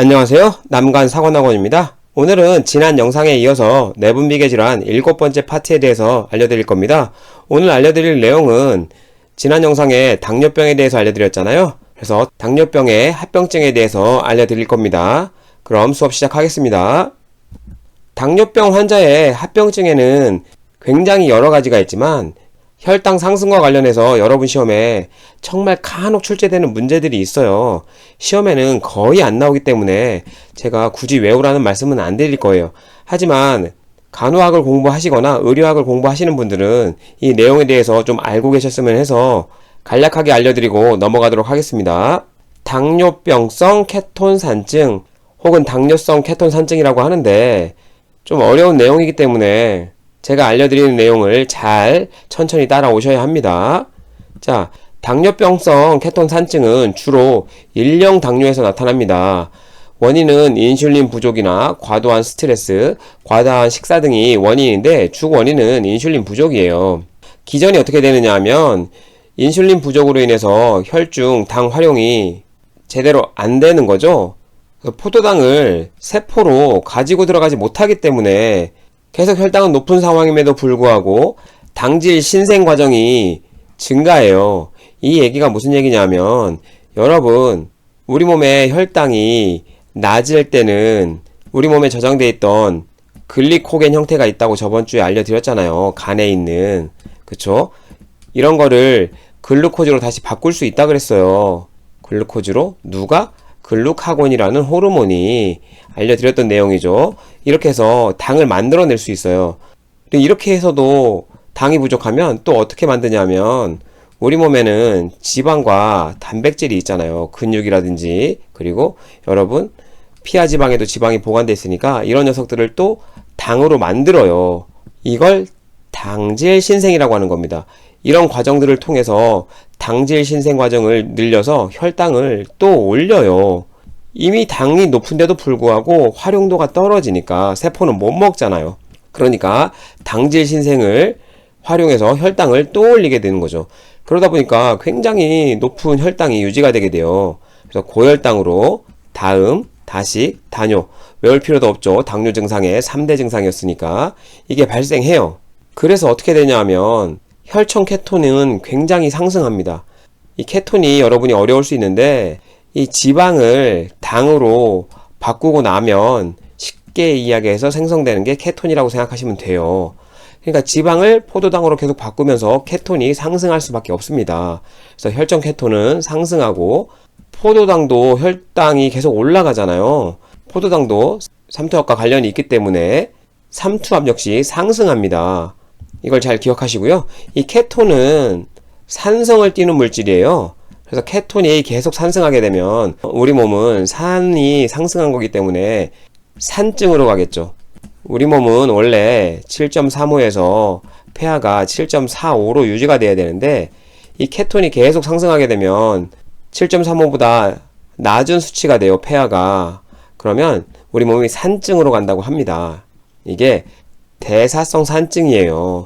안녕하세요. 남관사관학원입니다. 오늘은 지난 영상에 이어서 내분비계 질환 7번째 파트에 대해서 알려드릴 겁니다. 오늘 알려드릴 내용은 지난 영상에 당뇨병에 대해서 알려드렸잖아요. 그래서 당뇨병의 합병증에 대해서 알려드릴 겁니다. 그럼 수업 시작하겠습니다. 당뇨병 환자의 합병증에는 굉장히 여러 가지가 있지만 혈당 상승과 관련해서 여러분 시험에 정말 간혹 출제되는 문제들이 있어요. 시험에는 거의 안 나오기 때문에 제가 굳이 외우라는 말씀은 안 드릴 거예요. 하지만 간호학을 공부하시거나 의료학을 공부하시는 분들은 이 내용에 대해서 좀 알고 계셨으면 해서 간략하게 알려드리고 넘어가도록 하겠습니다. 당뇨병성 케톤산증 혹은 당뇨성 케톤산증이라고 하는데 좀 어려운 내용이기 때문에 제가 알려드리는 내용을 잘 천천히 따라오셔야 합니다. 자, 당뇨병성 케톤산증은 주로 일형 당뇨에서 나타납니다. 원인은 인슐린 부족이나 과도한 스트레스, 과다한 식사 등이 원인인데 주 원인은 인슐린 부족이에요. 기전이 어떻게 되느냐 하면 인슐린 부족으로 인해서 혈중 당 활용이 제대로 안 되는 거죠. 포도당을 세포로 가지고 들어가지 못하기 때문에 계속 혈당은 높은 상황임에도 불구하고 당질 신생 과정이 증가해요. 이 얘기가 무슨 얘기냐면 여러분 우리 몸의 혈당이 낮을 때는 우리 몸에 저장되어 있던 글리코겐 형태가 있다고 저번주에 알려드렸잖아요. 간에 있는 그쵸? 이런 거를 글루코즈로 다시 바꿀 수 있다 그랬어요. 글루코즈로 누가? 글루카곤이라는 호르몬이 알려드렸던 내용이죠. 이렇게 해서 당을 만들어낼 수 있어요. 이렇게 해서도 당이 부족하면 또 어떻게 만드냐면 우리 몸에는 지방과 단백질이 있잖아요. 근육이라든지 그리고 여러분 피하 지방에도 지방이 보관되어 있으니까 이런 녀석들을 또 당으로 만들어요. 이걸 당질 신생이라고 하는 겁니다. 이런 과정들을 통해서 당질 신생 과정을 늘려서 혈당을 또 올려요. 이미 당이 높은데도 불구하고 활용도가 떨어지니까 세포는 못 먹잖아요. 그러니까 당질 신생을 활용해서 혈당을 또 올리게 되는 거죠. 그러다 보니까 굉장히 높은 혈당이 유지가 되게 돼요. 그래서 고혈당으로 다음, 다식, 다뇨 외울 필요도 없죠. 당뇨 증상의 3대 증상이었으니까 이게 발생해요. 그래서 어떻게 되냐 하면 혈청 케톤은 굉장히 상승합니다. 이 케톤이 여러분이 어려울 수 있는데 이 지방을 당으로 바꾸고 나면 쉽게 이야기해서 생성되는 게 케톤이라고 생각하시면 돼요. 그러니까 지방을 포도당으로 계속 바꾸면서 케톤이 상승할 수밖에 없습니다. 그래서 혈청 케톤은 상승하고 포도당도 혈당이 계속 올라가잖아요. 포도당도 삼투압과 관련이 있기 때문에 삼투압 역시 상승합니다. 이걸 잘 기억하시고요. 이 케톤은 산성을 띠는 물질이에요. 그래서 케톤이 계속 상승하게 되면 우리 몸은 산이 상승한 거기 때문에 산증으로 가겠죠. 우리 몸은 원래 7.35에서 폐하가 7.45로 유지가 돼야 되는데 이 케톤이 계속 상승하게 되면 7.35보다 낮은 수치가 돼요. 폐하가. 그러면 우리 몸이 산증으로 간다고 합니다. 이게 대사성 산증이에요.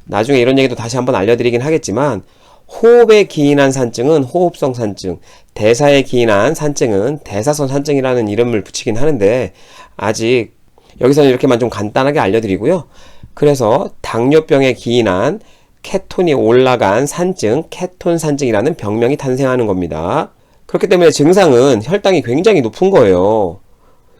나중에 이런 얘기도 다시 한번 알려드리긴 하겠지만 호흡에 기인한 산증은 호흡성 산증, 대사에 기인한 산증은 대사성 산증이라는 이름을 붙이긴 하는데 아직 여기서는 이렇게만 좀 간단하게 알려드리고요. 그래서 당뇨병에 기인한 케톤이 올라간 산증, 케톤 산증이라는 병명이 탄생하는 겁니다. 그렇기 때문에 증상은 혈당이 굉장히 높은 거예요.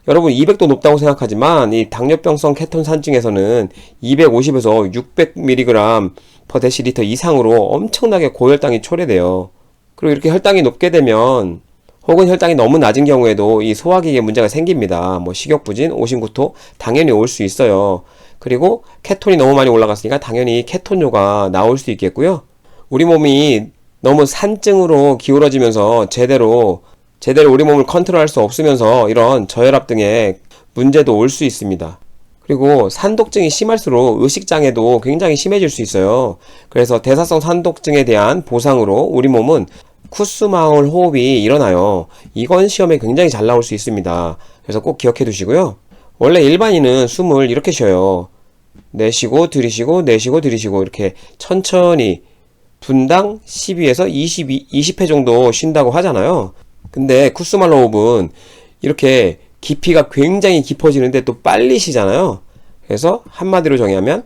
여러분 200도 높다고 생각하지만 이 당뇨병성 케톤 산증에서는 250에서 600mg per 데시리터 이상으로 엄청나게 고혈당이 초래돼요. 그리고 이렇게 혈당이 높게 되면 혹은 혈당이 너무 낮은 경우에도 이 소화기에 문제가 생깁니다. 뭐 식욕부진, 오심구토 당연히 올 수 있어요. 그리고 케톤이 너무 많이 올라갔으니까 당연히 케톤뇨가 나올 수 있겠고요. 우리 몸이 너무 산증으로 기울어지면서 제대로 우리 몸을 컨트롤할 수 없으면서 이런 저혈압 등의 문제도 올 수 있습니다. 그리고 산독증이 심할수록 의식장애도 굉장히 심해질 수 있어요. 그래서 대사성 산독증에 대한 보상으로 우리 몸은 쿠스마울 호흡이 일어나요. 이건 시험에 굉장히 잘 나올 수 있습니다. 그래서 꼭 기억해 두시고요. 원래 일반인은 숨을 이렇게 쉬어요. 내쉬고 들이쉬고 내쉬고 들이쉬고 이렇게 천천히 분당 12에서 20회 정도 쉰다고 하잖아요. 근데 쿠스말로 호흡은 이렇게 깊이가 굉장히 깊어지는데 또 빨리 쉬잖아요. 그래서 한마디로 정의하면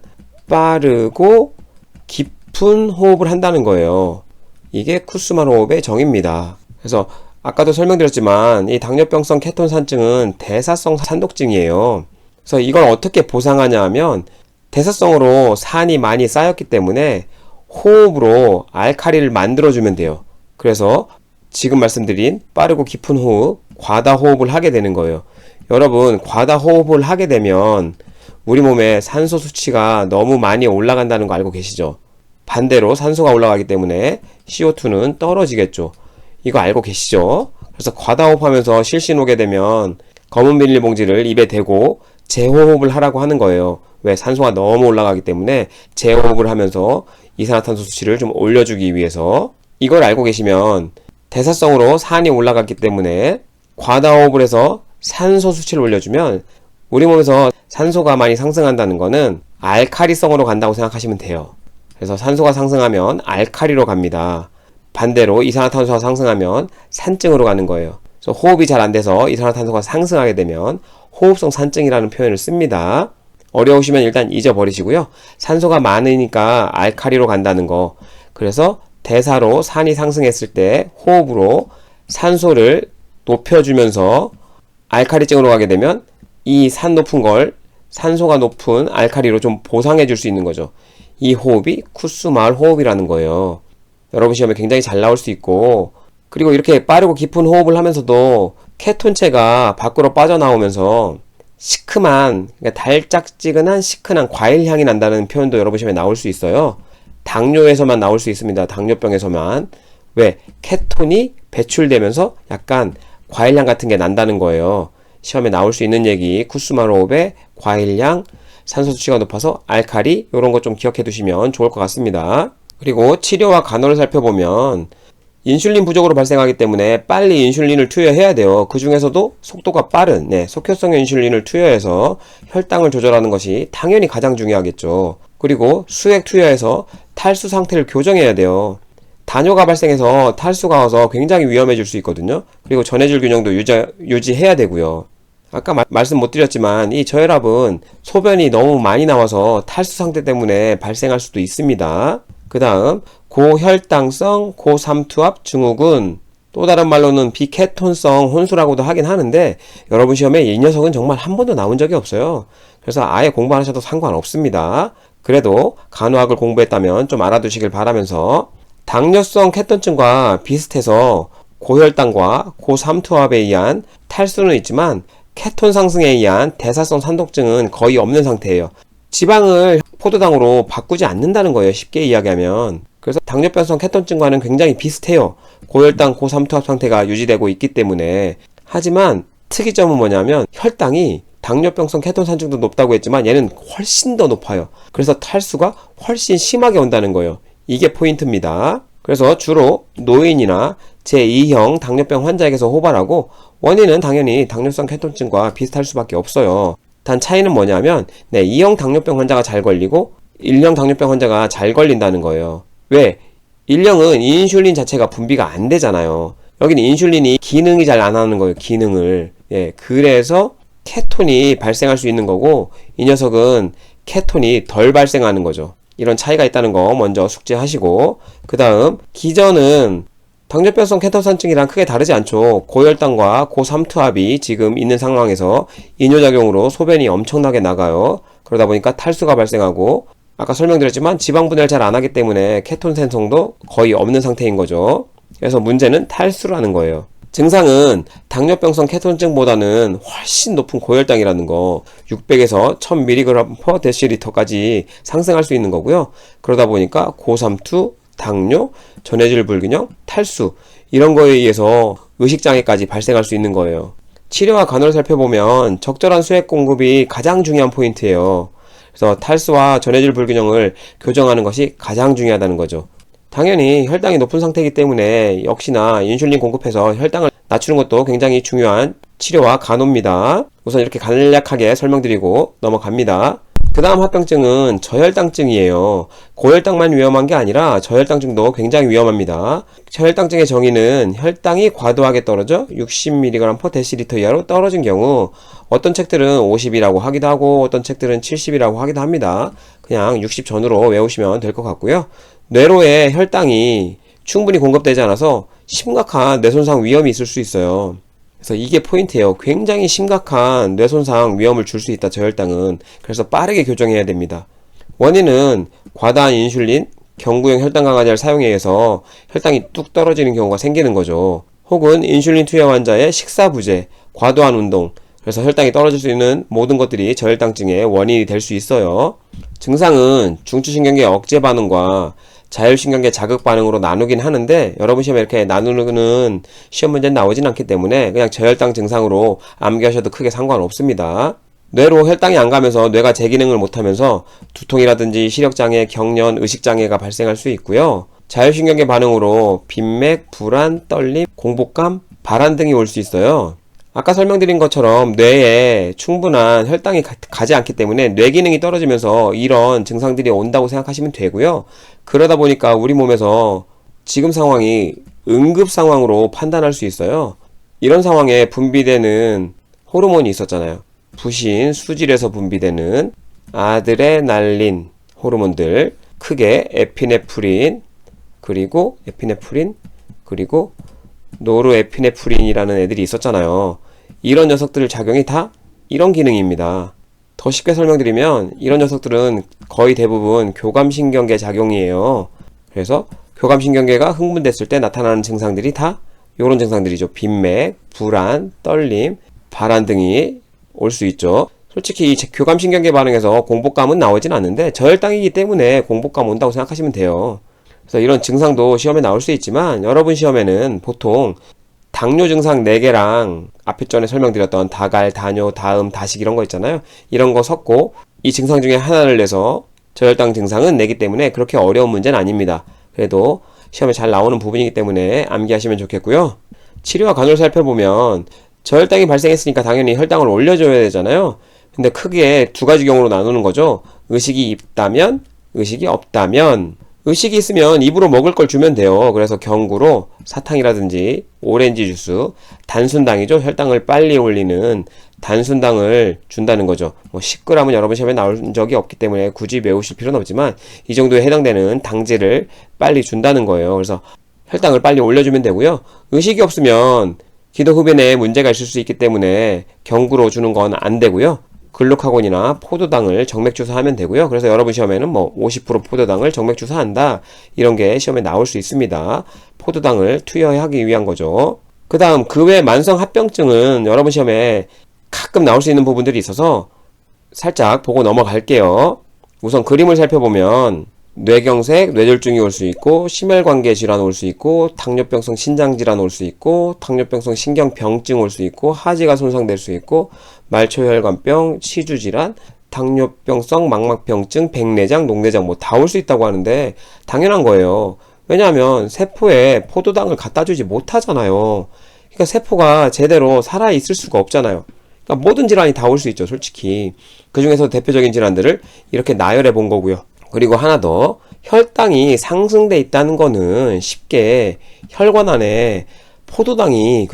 빠르고 깊은 호흡을 한다는 거예요. 이게 쿠스마르 호흡의 정의입니다. 그래서 아까도 설명드렸지만 이 당뇨병성 케톤산증은 대사성 산독증이에요. 그래서 이걸 어떻게 보상하냐 하면 대사성으로 산이 많이 쌓였기 때문에 호흡으로 알칼리를 만들어주면 돼요. 그래서 지금 말씀드린 빠르고 깊은 호흡, 과다 호흡을 하게 되는 거예요. 여러분, 과다 호흡을 하게 되면 우리 몸에 산소 수치가 너무 많이 올라간다는 거 알고 계시죠? 반대로 산소가 올라가기 때문에 CO2는 떨어지겠죠. 이거 알고 계시죠? 그래서 과다 호흡하면서 실신 오게 되면 검은 비닐봉지를 입에 대고 재호흡을 하라고 하는 거예요. 왜? 산소가 너무 올라가기 때문에 재호흡을 하면서 이산화탄소 수치를 좀 올려주기 위해서. 이걸 알고 계시면 대사성으로 산이 올라갔기 때문에 과다 호흡을 해서 산소 수치를 올려주면 우리 몸에서 산소가 많이 상승한다는 거는 알칼리성으로 간다고 생각하시면 돼요. 그래서 산소가 상승하면 알칼리로 갑니다. 반대로 이산화탄소가 상승하면 산증으로 가는 거예요. 그래서 호흡이 잘 안 돼서 이산화탄소가 상승하게 되면 호흡성 산증이라는 표현을 씁니다. 어려우시면 일단 잊어버리시고요. 산소가 많으니까 알칼리로 간다는 거. 그래서 대사로 산이 상승했을 때 호흡으로 산소를 높여주면서 알칼리증으로 가게 되면 이 산 높은 걸 산소가 높은 알칼리로 좀 보상해 줄 수 있는 거죠. 이 호흡이 쿠스마르 호흡이라는 거예요. 여러분 시험에 굉장히 잘 나올 수 있고, 그리고 이렇게 빠르고 깊은 호흡을 하면서도 케톤체가 밖으로 빠져나오면서 시큼한, 그러니까 달짝지근한 시큰한 과일 향이 난다는 표현도 여러분 시험에 나올 수 있어요. 당뇨에서만 나올 수 있습니다. 당뇨병에서만. 왜? 케톤이 배출되면서 약간 과일향 같은 게 난다는 거예요. 시험에 나올 수 있는 얘기, 쿠스마르 호흡의 과일향, 산소 수치가 높아서 알칼리, 이런 거 좀 기억해 두시면 좋을 것 같습니다. 그리고 치료와 간호를 살펴보면 인슐린 부족으로 발생하기 때문에 빨리 인슐린을 투여해야 돼요. 그 중에서도 속도가 빠른 속효성 인슐린을 투여해서 혈당을 조절하는 것이 당연히 가장 중요하겠죠. 그리고 수액 투여해서 탈수 상태를 교정해야 돼요. 단뇨가 발생해서 탈수가 와서 굉장히 위험해질 수 있거든요. 그리고 전해질 균형도 유지해야 되고요. 아까 말씀 못 드렸지만 이 저혈압은 소변이 너무 많이 나와서 탈수 상태 때문에 발생할 수도 있습니다. 그 다음 고혈당성 고삼투압 증후군, 또 다른 말로는 비케톤성 혼수라고도 하긴 하는데 여러분 시험에 이 녀석은 정말 한 번도 나온 적이 없어요. 그래서 아예 공부 안 하셔도 상관없습니다. 그래도 간호학을 공부했다면 좀 알아두시길 바라면서, 당뇨성 케톤증과 비슷해서 고혈당과 고삼투압에 의한 탈수는 있지만 케톤 상승에 의한 대사성 산독증은 거의 없는 상태예요. 지방을 포도당으로 바꾸지 않는다는 거예요. 쉽게 이야기하면. 그래서 당뇨병성 케톤증과는 굉장히 비슷해요. 고혈당, 고삼투압 상태가 유지되고 있기 때문에. 하지만 특이점은 뭐냐면 혈당이 당뇨병성 케톤산증도 높다고 했지만 얘는 훨씬 더 높아요. 그래서 탈수가 훨씬 심하게 온다는 거예요. 이게 포인트입니다. 그래서 주로 노인이나 제2형 당뇨병 환자에게서 호발하고, 원인은 당연히 당뇨성 케톤증과 비슷할 수밖에 없어요. 단 차이는 뭐냐면 2형 당뇨병 환자가 잘 걸리고 1형 당뇨병 환자가 잘 걸린다는 거예요. 왜? 1형은 인슐린 자체가 분비가 안 되잖아요. 여기는 인슐린이 기능이 잘 안 하는 거예요. 기능을. 그래서 케톤이 발생할 수 있는 거고, 이 녀석은 케톤이 덜 발생하는 거죠. 이런 차이가 있다는 거 먼저 숙지하시고, 그 다음 기전은 당뇨병성 케톤산증이랑 크게 다르지 않죠. 고혈당과 고삼투압이 지금 있는 상황에서 이뇨작용으로 소변이 엄청나게 나가요. 그러다 보니까 탈수가 발생하고, 아까 설명드렸지만 지방 분해를 잘 안 하기 때문에 케톤 생성도 거의 없는 상태인 거죠. 그래서 문제는 탈수라는 거예요. 증상은 당뇨병성 케톤증보다는 훨씬 높은 고혈당이라는 거, 600에서 1000mg/dl까지 상승할 수 있는 거고요. 그러다 보니까 고삼투, 당뇨, 전해질 불균형, 탈수, 이런 거에 의해서 의식장애까지 발생할 수 있는 거예요. 치료와 간호를 살펴보면 적절한 수액 공급이 가장 중요한 포인트예요. 그래서 탈수와 전해질 불균형을 교정하는 것이 가장 중요하다는 거죠. 당연히 혈당이 높은 상태이기 때문에 역시나 인슐린 공급해서 혈당을 낮추는 것도 굉장히 중요한 치료와 간호입니다. 우선 이렇게 간략하게 설명드리고 넘어갑니다. 그 다음 합병증은 저혈당증이에요. 고혈당만 위험한 게 아니라 저혈당증도 굉장히 위험합니다. 저혈당증의 정의는 혈당이 과도하게 떨어져 60mg/dL 이하로 떨어진 경우, 어떤 책들은 50이라고 하기도 하고 어떤 책들은 70이라고 하기도 합니다. 그냥 60 전후로 외우시면 될 것 같고요. 뇌로의 혈당이 충분히 공급되지 않아서 심각한 뇌손상 위험이 있을 수 있어요. 그래서 이게 포인트예요. 굉장히 심각한 뇌손상 위험을 줄 수 있다, 저혈당은. 그래서 빠르게 교정해야 됩니다. 원인은 과다한 인슐린, 경구용 혈당 강화제를 사용에 의해서 혈당이 뚝 떨어지는 경우가 생기는 거죠. 혹은 인슐린 투여 환자의 식사 부재, 과도한 운동, 그래서 혈당이 떨어질 수 있는 모든 것들이 저혈당증의 원인이 될 수 있어요. 증상은 중추신경계 억제 반응과 자율신경계 자극 반응으로 나누긴 하는데, 여러분 시험에 이렇게 나누는 시험 문제는 나오진 않기 때문에 그냥 저혈당 증상으로 암기하셔도 크게 상관없습니다. 뇌로 혈당이 안 가면서 뇌가 제 기능을 못하면서 두통이라든지 시력장애, 경련, 의식장애가 발생할 수 있고요. 자율신경계 반응으로 빈맥, 불안, 떨림, 공복감, 발한 등이 올 수 있어요. 아까 설명드린 것처럼 뇌에 충분한 혈당이 가지 않기 때문에 뇌 기능이 떨어지면서 이런 증상들이 온다고 생각하시면 되고요. 그러다 보니까 우리 몸에서 지금 상황이 응급 상황으로 판단할 수 있어요. 이런 상황에 분비되는 호르몬이 있었잖아요. 부신, 수질에서 분비되는 아드레날린 호르몬들, 크게 에피네프린, 그리고 노르에피네프린이라는 애들이 있었잖아요. 이런 녀석들 작용이 다 이런 기능입니다. 더 쉽게 설명드리면 이런 녀석들은 거의 대부분 교감신경계 작용이에요. 그래서 교감신경계가 흥분됐을 때 나타나는 증상들이 다 이런 증상들이죠. 빈맥, 불안, 떨림, 발한 등이 올 수 있죠. 솔직히 이 교감신경계 반응에서 공복감은 나오진 않는데 저혈당이기 때문에 공복감 온다고 생각하시면 돼요. 그래서 이런 증상도 시험에 나올 수 있지만 여러분 시험에는 보통 당뇨 증상 4개랑 앞에 전에 설명드렸던 다갈, 다뇨, 다음, 다식 이런 거 있잖아요. 이런 거 섞고 이 증상 중에 하나를 내서 저혈당 증상은 내기 때문에 그렇게 어려운 문제는 아닙니다. 그래도 시험에 잘 나오는 부분이기 때문에 암기하시면 좋겠고요. 치료와 간호를 살펴보면 저혈당이 발생했으니까 당연히 혈당을 올려줘야 되잖아요. 근데 크게 두 가지 경우로 나누는 거죠. 의식이 있다면, 의식이 없다면. 의식이 있으면 입으로 먹을 걸 주면 돼요. 그래서 경구로 사탕이라든지 오렌지 주스, 단순당이죠. 혈당을 빨리 올리는 단순당을 준다는 거죠. 10g은 여러분 시험에 나올 적이 없기 때문에 굳이 외우실 필요는 없지만 이 정도에 해당되는 당제를 빨리 준다는 거예요. 그래서 혈당을 빨리 올려주면 되고요. 의식이 없으면 기도흡연에 문제가 있을 수 있기 때문에 경구로 주는 건 안 되고요. 글루카곤이나 포도당을 정맥 주사하면 되고요. 그래서 여러분 시험에는 50% 포도당을 정맥 주사한다, 이런 게 시험에 나올 수 있습니다. 포도당을 투여하기 위한 거죠. 그 다음 그 외 만성 합병증은 여러분 시험에 가끔 나올 수 있는 부분들이 있어서 살짝 보고 넘어갈게요. 우선 그림을 살펴보면 뇌경색, 뇌졸중이 올 수 있고, 심혈관계 질환 올 수 있고, 당뇨병성 신장질환 올 수 있고, 당뇨병성 신경병증 올 수 있고, 하지가 손상될 수 있고, 말초혈관병, 치주질환, 당뇨병성 망막병증, 백내장, 녹내장 다 올 수 있다고 하는데 당연한 거예요. 왜냐하면 세포에 포도당을 갖다 주지 못하잖아요. 그러니까 세포가 제대로 살아있을 수가 없잖아요. 그러니까 모든 질환이 다 올 수 있죠, 솔직히. 그 중에서 대표적인 질환들을 이렇게 나열해 본 거고요. 그리고 하나 더, 혈당이 상승돼 있다는 거는 쉽게 혈관 안에 포도당이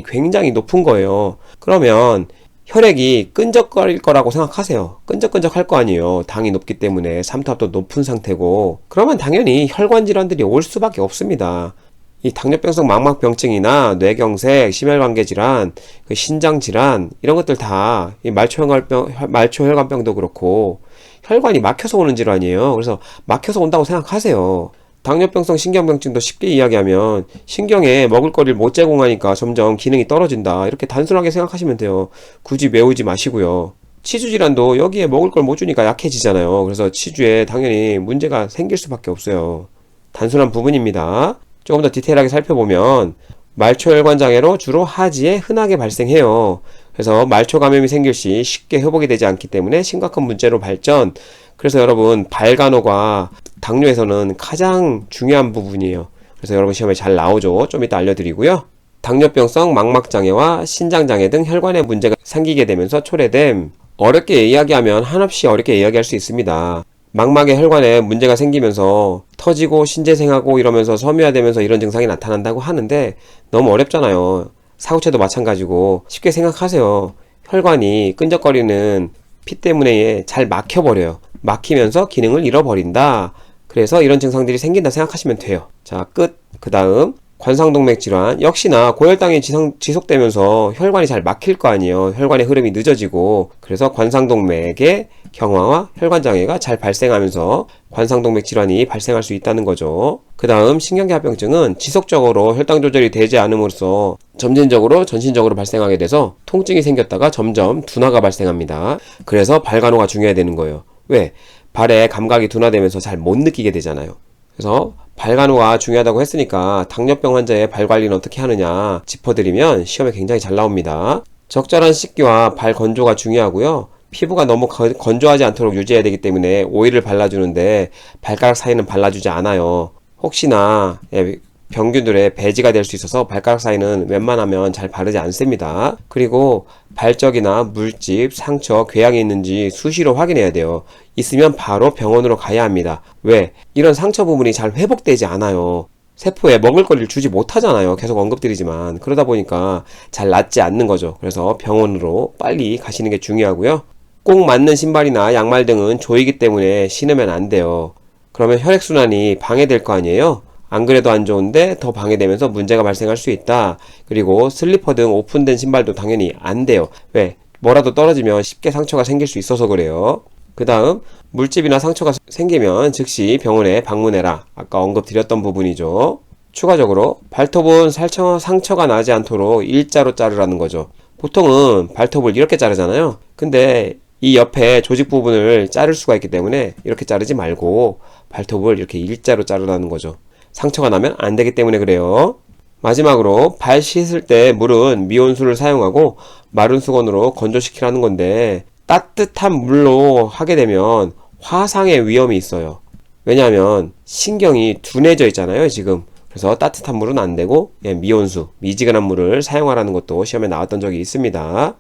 굉장히 높은 거예요. 그러면 혈액이 끈적거릴 거라고 생각하세요. 끈적끈적할 거 아니에요. 당이 높기 때문에 삼투압도 높은 상태고. 그러면 당연히 혈관 질환들이 올 수밖에 없습니다. 이 당뇨병성 망막병증이나 뇌경색, 심혈관계 질환, 신장 질환, 이런 것들 다 이 말초혈관병도 그렇고 혈관이 막혀서 오는 질환이에요. 그래서 막혀서 온다고 생각하세요. 당뇨병성 신경병증도 쉽게 이야기하면 신경에 먹을거리를 못 제공하니까 점점 기능이 떨어진다, 이렇게 단순하게 생각하시면 돼요. 굳이 외우지 마시고요. 치주질환도 여기에 먹을 걸 못 주니까 약해지잖아요. 그래서 치주에 당연히 문제가 생길 수밖에 없어요. 단순한 부분입니다. 조금 더 디테일하게 살펴보면 말초혈관 장애로 주로 하지에 흔하게 발생해요. 그래서 말초 감염이 생길 시 쉽게 회복이 되지 않기 때문에 심각한 문제로 발전. 그래서 여러분 발간호가 당뇨에서는 가장 중요한 부분이에요. 그래서 여러분 시험에 잘 나오죠. 좀 이따 알려드리고요. 당뇨병성 망막장애와 신장장애 등 혈관에 문제가 생기게 되면서 초래됨 어렵게 이야기하면 한없이 어렵게 이야기할 수 있습니다. 망막의 혈관에 문제가 생기면서 터지고 신재생하고 이러면서 섬유화되면서 이런 증상이 나타난다고 하는데 너무 어렵잖아요. 사고체도 마찬가지고 쉽게 생각하세요. 혈관이 끈적거리는 피 때문에 잘 막혀버려요. 막히면서 기능을 잃어버린다. 그래서 이런 증상들이 생긴다 생각하시면 돼요. 자, 끝. 그 다음 관상동맥 질환. 역시나 고혈당이 지속되면서 혈관이 잘 막힐 거 아니에요. 혈관의 흐름이 늦어지고 그래서 관상동맥의 경화와 혈관장애가 잘 발생하면서 관상동맥 질환이 발생할 수 있다는 거죠. 그 다음 신경계합병증은 지속적으로 혈당 조절이 되지 않음으로써 점진적으로 전신적으로 발생하게 돼서 통증이 생겼다가 점점 둔화가 발생합니다. 그래서 발간호가 중요해야 되는 거예요. 왜? 발의 감각이 둔화되면서 잘 못 느끼게 되잖아요. 그래서 발간호가 중요하다고 했으니까 당뇨병 환자의 발 관리는 어떻게 하느냐 짚어드리면 시험에 굉장히 잘 나옵니다. 적절한 씻기와 발 건조가 중요하고요. 피부가 너무 건조하지 않도록 유지해야 되기 때문에 오일을 발라주는데 발가락 사이는 발라주지 않아요. 혹시나 병균들의 배지가 될 수 있어서 발가락 사이는 웬만하면 잘 바르지 않습니다. 그리고 발적이나 물집, 상처, 궤양이 있는지 수시로 확인해야 돼요. 있으면 바로 병원으로 가야 합니다. 왜? 이런 상처 부분이 잘 회복되지 않아요. 세포에 먹을 거리를 주지 못하잖아요. 계속 언급드리지만 그러다 보니까 잘 낫지 않는 거죠. 그래서 병원으로 빨리 가시는 게 중요하고요. 꼭 맞는 신발이나 양말 등은 조이기 때문에 신으면 안 돼요. 그러면 혈액순환이 방해될 거 아니에요? 안 그래도 안 좋은데 더 방해되면서 문제가 발생할 수 있다. 그리고 슬리퍼 등 오픈된 신발도 당연히 안 돼요. 왜? 뭐라도 떨어지면 쉽게 상처가 생길 수 있어서 그래요. 그 다음 물집이나 상처가 생기면 즉시 병원에 방문해라. 아까 언급드렸던 부분이죠. 추가적으로 발톱은 상처가 나지 않도록 일자로 자르라는 거죠. 보통은 발톱을 이렇게 자르잖아요. 근데 이 옆에 조직 부분을 자를 수가 있기 때문에 이렇게 자르지 말고 발톱을 이렇게 일자로 자르라는 거죠. 상처가 나면 안 되기 때문에 그래요. 마지막으로 발 씻을 때 물은 미온수를 사용하고 마른 수건으로 건조시키라는 건데 따뜻한 물로 하게 되면 화상의 위험이 있어요. 왜냐하면 신경이 둔해져 있잖아요, 지금. 그래서 따뜻한 물은 안 되고 미온수, 미지근한 물을 사용하라는 것도 시험에 나왔던 적이 있습니다.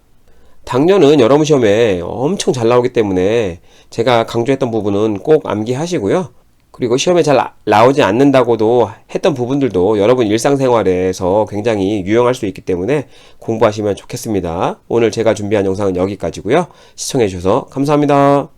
당뇨는 여러분 시험에 엄청 잘 나오기 때문에 제가 강조했던 부분은 꼭 암기하시고요. 그리고 시험에 잘 나오지 않는다고도 했던 부분들도 여러분 일상생활에서 굉장히 유용할 수 있기 때문에 공부하시면 좋겠습니다. 오늘 제가 준비한 영상은 여기까지고요. 시청해주셔서 감사합니다.